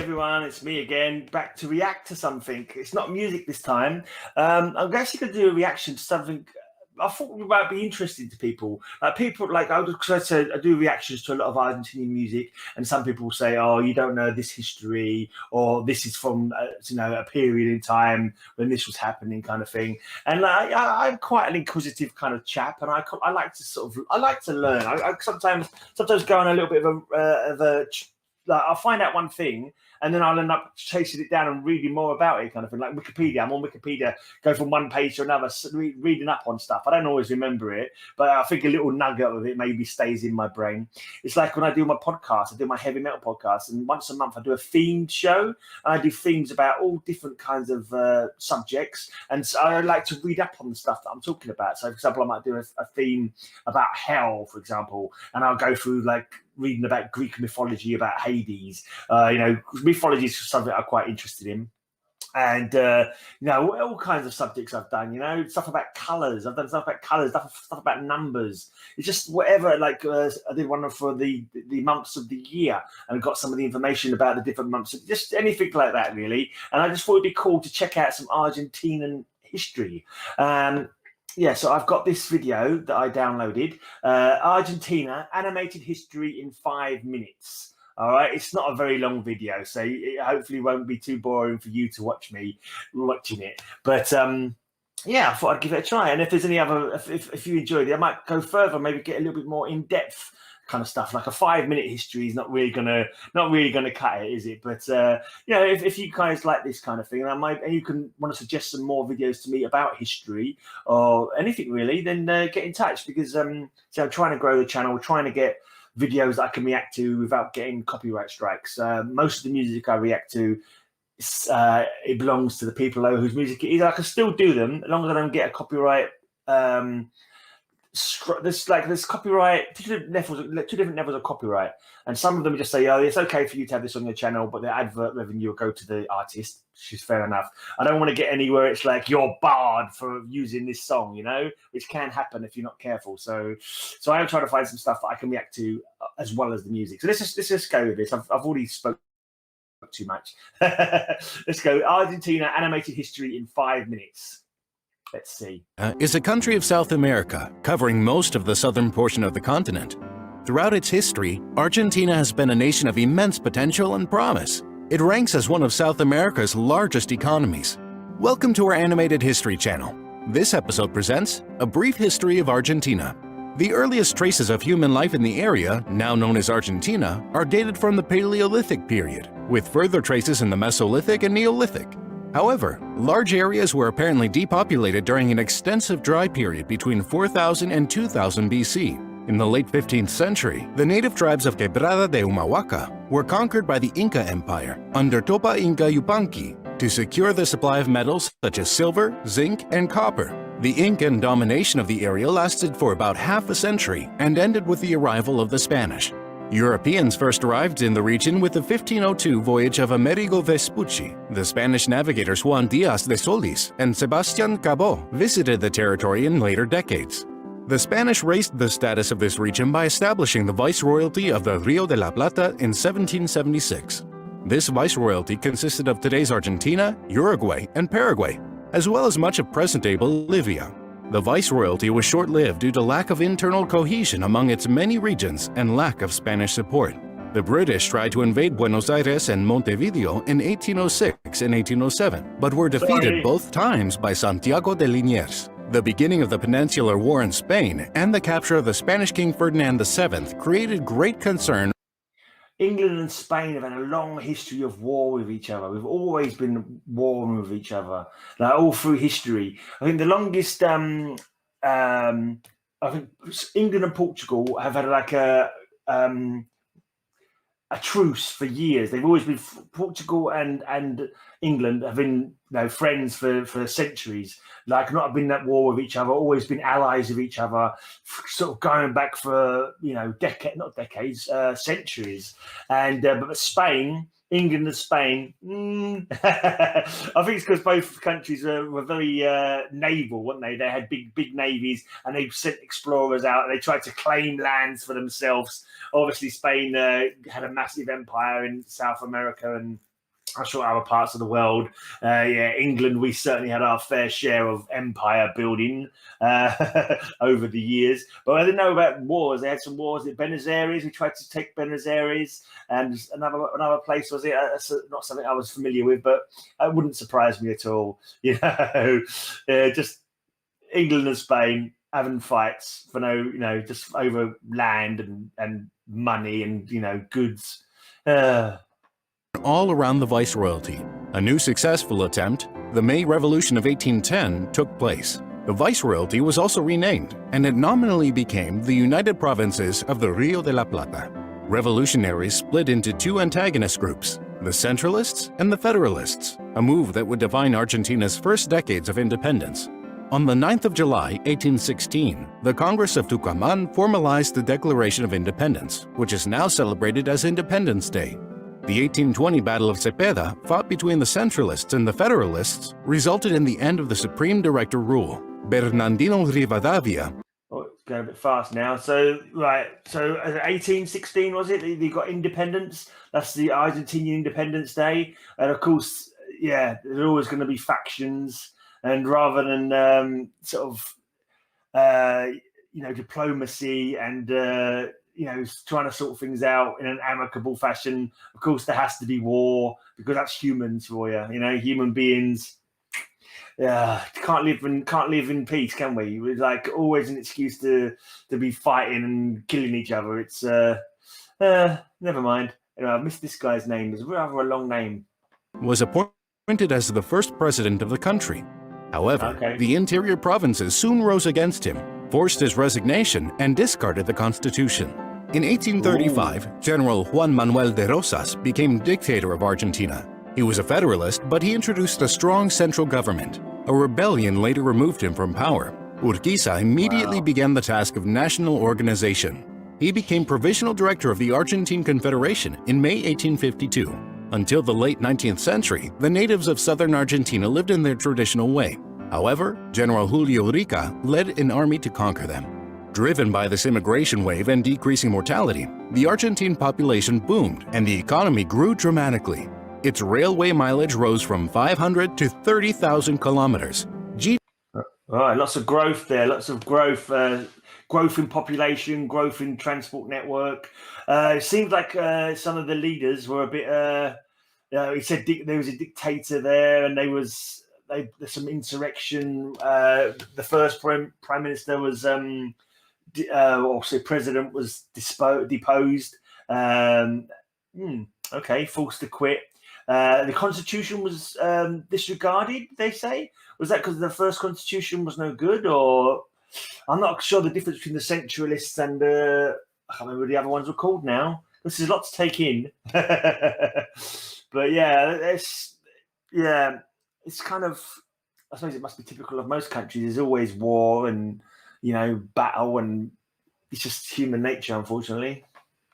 everyone, it's me again, back to react to something. It's not music this time. I'm actually going to do a reaction to something I thought might be interesting to people. People like I do reactions to a lot of Argentinian music, and some people say, "Oh, you don't know this history," or "This is from a period in time when this was happening," kind of thing. And I'm quite an inquisitive kind of chap, and I like to I like to learn. I sometimes go on a little bit of a like I'll find out one thing and then I'll end up chasing it down and reading more about it, kind of thing. Like Wikipedia, I'm on Wikipedia, go from one page to another, reading up on stuff. I don't always remember it, but I think a little nugget of it maybe stays in my brain. It's like when I do my podcast, I do my heavy metal podcast, and once a month I do a themed show, and I do themes about all different kinds of subjects, and so I like to read up on the stuff that I'm talking about. So, for example, I might do a theme about hell, for example, and I'll go through like reading about Greek mythology, about Hades. Mythology is something I'm quite interested in. And, all kinds of subjects I've done, stuff about colours. I've done stuff about colours, stuff about numbers. It's just whatever, like I did one for the months of the year and got some of the information about the different months. Just anything like that, really. And I just thought it'd be cool to check out some Argentinian history. So I've got this video that I downloaded, Argentina, animated history in 5 minutes. All right, it's not a very long video, so it hopefully won't be too boring for you to watch me watching it. But I thought I'd give it a try. And if there's any other, if you enjoyed it, I might go further, maybe get a little bit more in depth kind of stuff. Like a 5-minute history is not really gonna cut it, is it? But if you guys like this kind of thing, and you can want to suggest some more videos to me about history or anything really, then get in touch, because I'm trying to grow the channel, trying to get videos that I can react to without getting copyright strikes. Most of the music I react to, it belongs to the people whose music it is. I can still do them as long as I don't get a copyright. There's copyright, two different levels of copyright, and some of them just say, "Oh, it's okay for you to have this on your channel," but the advert revenue will go to the artist, which is fair enough. I don't want to get anywhere it's like you're barred for using this song, which can happen if you're not careful. So I am trying to find some stuff that I can react to as well as the music. So let's just go with this. I've already spoken too much. Let's go. Argentina animated history in 5 minutes. Let's see. Is a country of South America, covering most of the southern portion of the continent. Throughout its history, Argentina has been a nation of immense potential and promise. It ranks as one of South America's largest economies. Welcome to our animated history channel. This episode presents a brief history of Argentina. The earliest traces of human life in the area, now known as Argentina, are dated from the Paleolithic period, with further traces in the Mesolithic and Neolithic. However, large areas were apparently depopulated during an extensive dry period between 4000 and 2000 BC. In the late 15th century, the native tribes of Quebrada de Humahuaca were conquered by the Inca Empire under Topa Inca Yupanqui to secure the supply of metals such as silver, zinc, and copper. The Incan domination of the area lasted for about half a century and ended with the arrival of the Spanish. Europeans first arrived in the region with the 1502 voyage of Amerigo Vespucci. The Spanish navigators Juan Díaz de Solís and Sebastián Cabot visited the territory in later decades. The Spanish raised the status of this region by establishing the Viceroyalty of the Rio de la Plata in 1776. This viceroyalty consisted of today's Argentina, Uruguay, and Paraguay, as well as much of present-day Bolivia. The viceroyalty was short-lived due to lack of internal cohesion among its many regions and lack of Spanish support. The British tried to invade Buenos Aires and Montevideo in 1806 and 1807, but were defeated both times by Santiago de Liniers. The beginning of the Peninsular War in Spain and the capture of the Spanish King Ferdinand VII created great concern. England and Spain have had a long history of war with each other. We've always been warring with each other, like all through history. I think the longest, I think England and Portugal have had like a truce for years. They've always been, Portugal and England have been friends for centuries. Like not been at war with each other, always been allies of each other, sort of going back for centuries. And but Spain, England and Spain, I think it's because both countries were very naval, weren't they? They had big navies, and they sent explorers out, and they tried to claim lands for themselves. Obviously, Spain had a massive empire in South America, and I'm sure other parts of the world, England, we certainly had our fair share of empire building over the years. But I didn't know about wars. They had some wars at Buenos Aires. We tried to take Buenos Aires, and another place was it? That's not something I was familiar with, but it wouldn't surprise me at all. Just England and Spain having fights for just over land and money and goods. All around the Viceroyalty. A new successful attempt, the May Revolution of 1810, took place. The Viceroyalty was also renamed, and it nominally became the United Provinces of the Rio de la Plata. Revolutionaries split into two antagonist groups, the Centralists and the Federalists, a move that would define Argentina's first decades of independence. On the 9th of July, 1816, the Congress of Tucumán formalized the Declaration of Independence, which is now celebrated as Independence Day. The 1820 Battle of Cepeda, fought between the Centralists and the Federalists, resulted in the end of the Supreme Director rule. Bernardino Rivadavia. Oh, it's going a bit fast now. So 1816 was it? They got independence. That's the Argentinian Independence Day, and of course, there's always going to be factions, and rather than diplomacy and trying to sort things out in an amicable fashion. Of course, there has to be war because that's humans for you. Human beings. Can't live in peace, can we? It's like always an excuse to be fighting and killing each other. It's never mind. I missed this guy's name. It's rather a long name. Was appointed as the first president of the country. However, the interior provinces soon rose against him, forced his resignation, and discarded the constitution. In 1835, General Juan Manuel de Rosas became dictator of Argentina. He was a federalist, but he introduced a strong central government. A rebellion later removed him from power. Urquiza immediately began the task of national organization. He became provisional director of the Argentine Confederation in May 1852. Until the late 19th century, the natives of southern Argentina lived in their traditional way. However, General Julio Rica led an army to conquer them. Driven by this immigration wave and decreasing mortality, the Argentine population boomed and the economy grew dramatically. Its railway mileage rose from 500 to 30,000 kilometers. Right, lots of growth there, lots of growth. Growth in population, growth in transport network. It seems like some of the leaders were a bit. He said there was a dictator there, and there's some insurrection. The first prime minister was, president was deposed. Forced to quit. The constitution was disregarded. They say, was that because the first constitution was no good, or? I'm not sure the difference between the centralists and I can't remember what the other ones were called now. This is a lot to take in. But it's kind of, I suppose it must be typical of most countries. There's always war and, battle, and it's just human nature, unfortunately.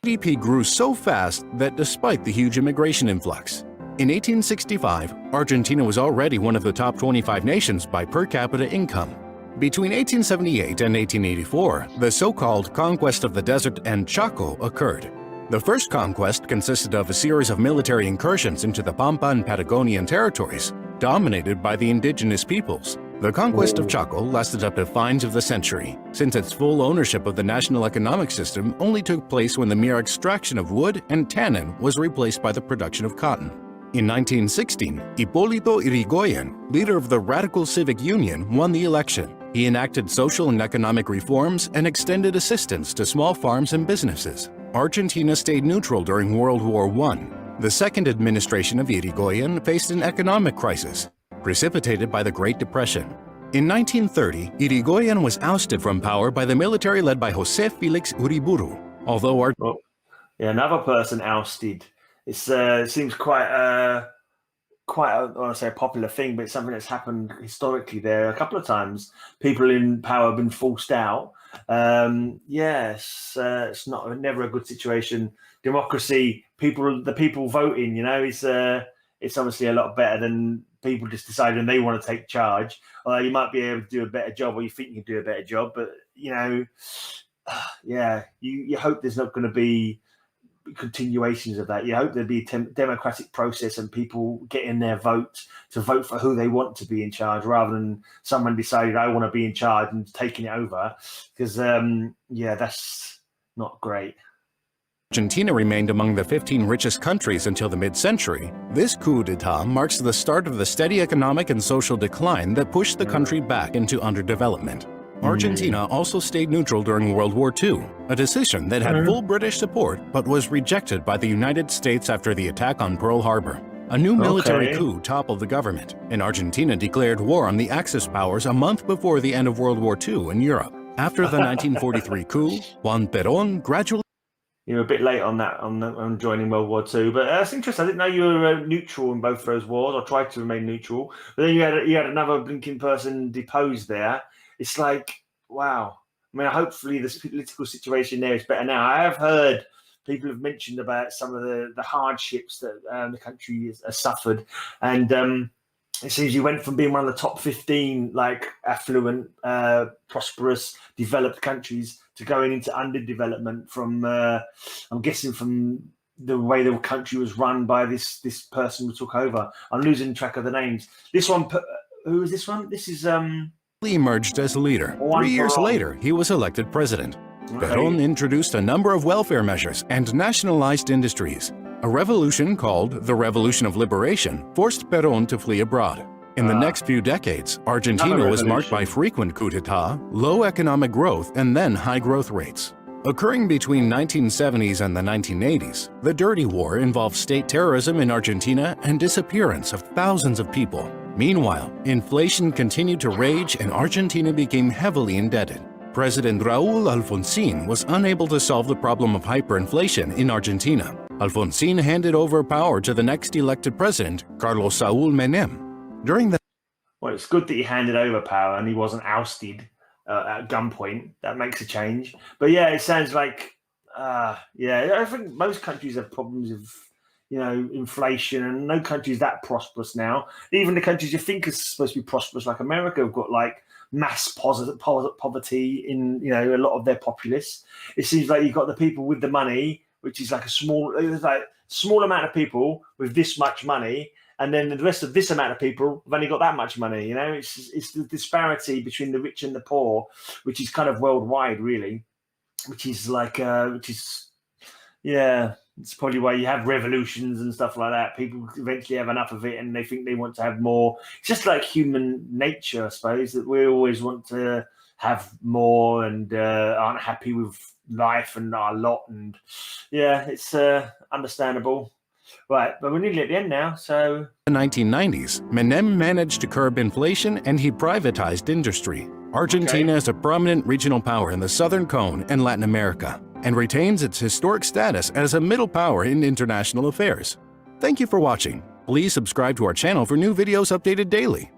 GDP grew so fast that despite the huge immigration influx, in 1865, Argentina was already one of the top 25 nations by per capita income. Between 1878 and 1884, the so-called Conquest of the Desert and Chaco occurred. The first conquest consisted of a series of military incursions into the Pampa and Patagonian territories, dominated by the indigenous peoples. The conquest of Chaco lasted up to 5 of the century, since its full ownership of the national economic system only took place when the mere extraction of wood and tannin was replaced by the production of cotton. In 1916, Hipólito Yrigoyen, leader of the Radical Civic Union, won the election. He enacted social and economic reforms and extended assistance to small farms and businesses. Argentina stayed neutral during World War I. The second administration of Yrigoyen faced an economic crisis, precipitated by the Great Depression. In 1930, Yrigoyen was ousted from power by the military led by José Félix Uriburu. Although another person ousted. It seems quite I don't want to say a popular thing, but it's something that's happened historically there a couple of times. People in power have been forced out. It's never a good situation. Democracy, the people voting, it's obviously a lot better than people just deciding they want to take charge. You might be able to do a better job, or you think you can do a better job, but you hope there's not going to be continuations of that. You hope there'd be a democratic process and people getting their vote to vote for who they want to be in charge, rather than someone decided I want to be in charge and taking it over. Because that's not great. Argentina remained among the 15 richest countries until the mid-century. This coup d'etat marks the start of the steady economic and social decline that pushed the country back into underdevelopment. Argentina also stayed neutral during World War II, a decision that had full British support but was rejected by the United States after the attack on Pearl Harbor. A new military coup toppled the government, and Argentina declared war on the Axis powers a month before the end of World War II in Europe. After the 1943 coup, Juan Perón gradually... You're a bit late on that, on joining World War II, but that's interesting. I didn't know you were neutral in both those wars, or tried to remain neutral. But then you had another blinking person deposed there. It's like, wow. I mean, hopefully the political situation there is better now. I have heard people have mentioned about some of the hardships that the country has suffered, and it seems you went from being one of the top 15 like affluent, prosperous, developed countries to going into underdevelopment from, I'm guessing, from the way the country was run by this person who took over. I'm losing track of the names. This one, who is this one? This is emerged as leader. 3 years later, he was elected president. Perón introduced a number of welfare measures and nationalized industries. A revolution called the Revolution of Liberation forced Perón to flee abroad. In the next few decades, Argentina was marked by frequent coup d'etat, low economic growth, and then high growth rates. Occurring between 1970s and the 1980s, the Dirty War involved state terrorism in Argentina and disappearance of thousands of people. Meanwhile, inflation continued to rage and Argentina became heavily indebted. President Raúl Alfonsín was unable to solve the problem of hyperinflation in Argentina. Alfonsín handed over power to the next elected president, Carlos Saúl Menem. Well, it's good that he handed over power and he wasn't ousted at gunpoint. That makes a change. But yeah, it sounds like, I think most countries have problems with, inflation, and no country is that prosperous now. Even the countries you think are supposed to be prosperous, like America, have got like mass poverty in, a lot of their populace. It seems like you've got the people with the money, which is like a small amount of people with this much money, and then the rest of this amount of people have only got that much money. It's the disparity between the rich and the poor, which is kind of worldwide, really. It's probably why you have revolutions and stuff like that. People eventually have enough of it and they think they want to have more. It's just like human nature, I suppose, that we always want to have more and aren't happy with life and our lot. And yeah, it's understandable. Right, but we're nearly at the end now, so... In the 1990s, Menem managed to curb inflation and he privatized industry. Argentina is a prominent regional power in the Southern Cone and Latin America, and retains its historic status as a middle power in international affairs. Thank you for watching. Please subscribe to our channel for new videos updated daily.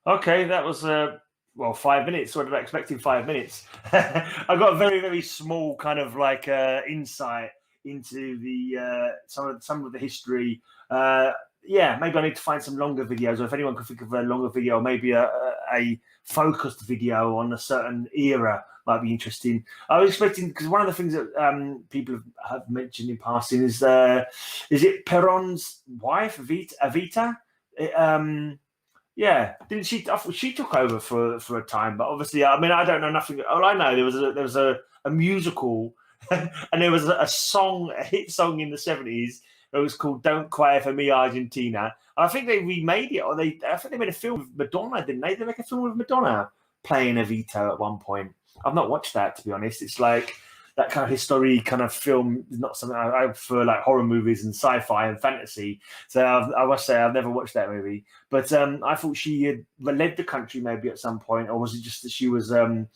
Okay, that was 5 minutes. What did I expect in 5 minutes? I got a very, very small kind of like insight into the some of the history. Maybe I need to find some longer videos, or if anyone can think of a longer video, maybe a focused video on a certain era might be interesting. I was expecting, because one of the things that people have mentioned in passing is it Perón's wife, Evita? Didn't she? I thought she took over for a time, but obviously, I mean, I don't know nothing. All I know, there was a musical, and there was a hit song in the 70s. It was called "Don't Cry for Me, Argentina." And I think they remade it, or I think they made a film with Madonna, didn't they? They make a film with Madonna playing Evita at one point. I've not watched that, to be honest. It's like that kind of history kind of film is not something I prefer, like horror movies and sci-fi and fantasy. So I must say I've never watched that movie. But I thought she had led the country maybe at some point, or was it just that she was a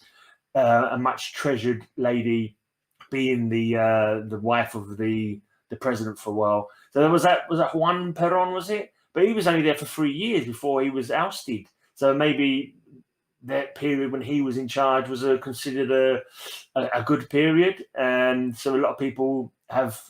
much treasured lady, being the wife of the president for a while. So was that Juan Perón, was it? But he was only there for 3 years before he was ousted. So maybe that period when he was in charge was considered a good period. And so a lot of people have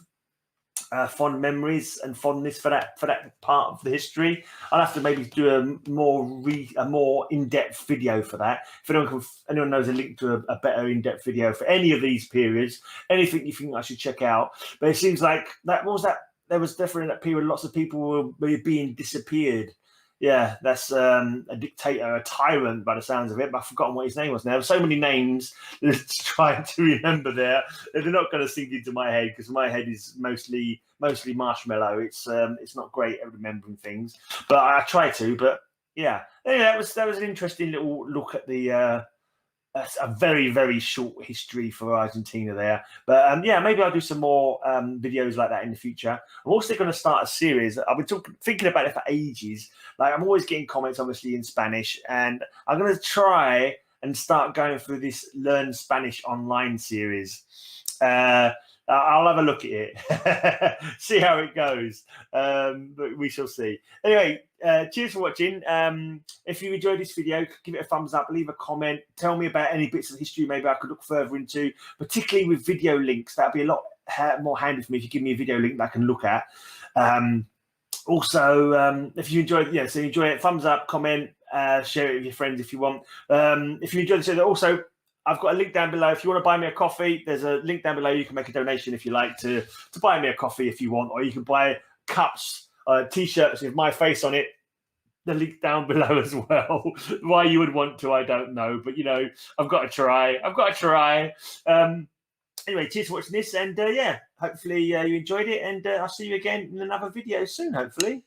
fond memories and fondness for that part of the history. I'll have to maybe do a more in-depth video for that. If anyone knows a link to a better in-depth video for any of these periods, anything you think I should check out. But it seems like there was definitely that period lots of people were being disappeared. Yeah, that's a dictator, a tyrant by the sounds of it, but I've forgotten what his name was now. There's so many names trying to remember there. They're not going to sink into my head because my head is mostly marshmallow. It's not great at remembering things, but I try to. But yeah, that was an interesting little look at the a very, very short history for Argentina there. But yeah, maybe I'll do some more videos like that in the future. I'm also going to start a series. I've been thinking about it for ages. Like, I'm always getting comments, obviously, in Spanish. And I'm going to try and start going through this Learn Spanish Online series. I'll have a look at it, see how it goes. But we shall see. Anyway, cheers for watching. If you enjoyed this video, give it a thumbs up, leave a comment, tell me about any bits of history maybe I could look further into, particularly with video links. That'd be a lot more handy for me if you give me a video link that I can look at. Also, if you enjoyed, so enjoy it, thumbs up, comment, share it with your friends if you want. If you enjoyed the show, also, I've got a link down below. If you want to buy me a coffee, there's a link down below. You can make a donation if you like to buy me a coffee if you want, or you can buy cups, T-shirts with my face on it. The link down below as well. Why you would want to, I don't know. But, I've got to try. Anyway, cheers for watching this. And, yeah, hopefully you enjoyed it. And I'll see you again in another video soon, hopefully.